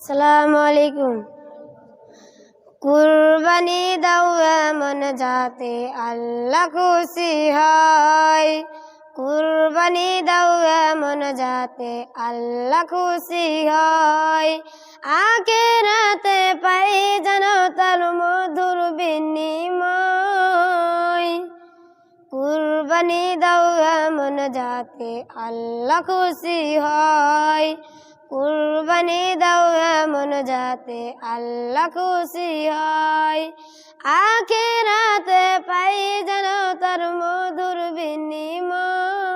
আসসালামু আলাইকুম। কুরবানি দাও এমন যাতে আল্লাহ খুশি হয়। কুরবানি দাও এমন যাতে আল্লাহ খুশি হয়। আখিরাতে পাই যেন তার মধুর বিনিময়। কুরবানি দাও এমন যাতে আল্লাহ খুশি হয়। কুরবানি দাও এমন যাতে আল্লাহ খুশি হয়। আখিরাতে পাই যেন তার মধুর বিনিময়।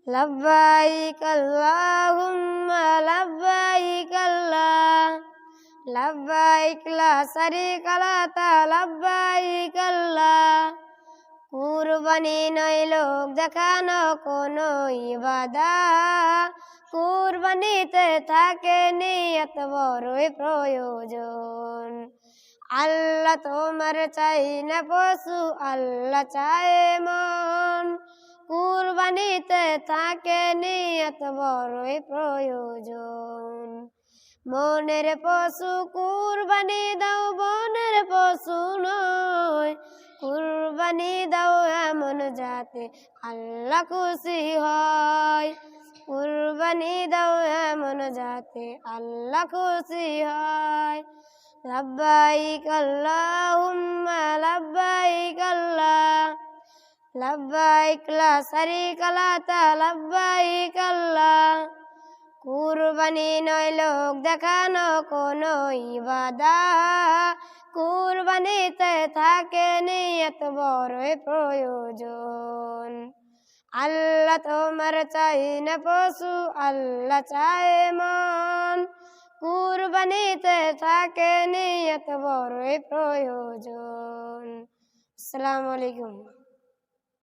লব্বাইক আল্লাহুম্মা লব্বাইক আল্লাহ লব্বাইক লা শারীকা লাক লব্বাইক আল্লাহ। কুরবানি নয় লোক দেখানো কোনো ইবাদত, কুরবানিতে থাকে নিয়ত বড়ই প্রয়োজন। আল্লাহ তোমার চাই না পশু, আল্লাহ চায় মন। কুরবানিতে থাকে নিয়ত বড়ই প্রয়োজন। মনের পশু কুরবানি দাও, বনের পশু নয়। কুরবানি দাও এমন যাতে আল্লাহ খুশি হয়। কুরবানি দাও এমন যাতে আল্লাহ খুশি হয়। লব্বাইক আল্লাহুম্মা লব্বাইক আল্লাহ লব্বাইক লা শারীকা লাক লব্বাইক আল্লাহ। কুরবানি নয় লোক দেখানো কোনো ইবাদত, কুরবানিতে থাকে নিয়ত বড়ই প্রয়োজন। আল্লাহ তোমার চাই না পশু, আল্লাহ চায় মন। কুরবানিতে থাকে নিয়ত বড়ই প্রয়োজন। আসসালামু আলাইকুম।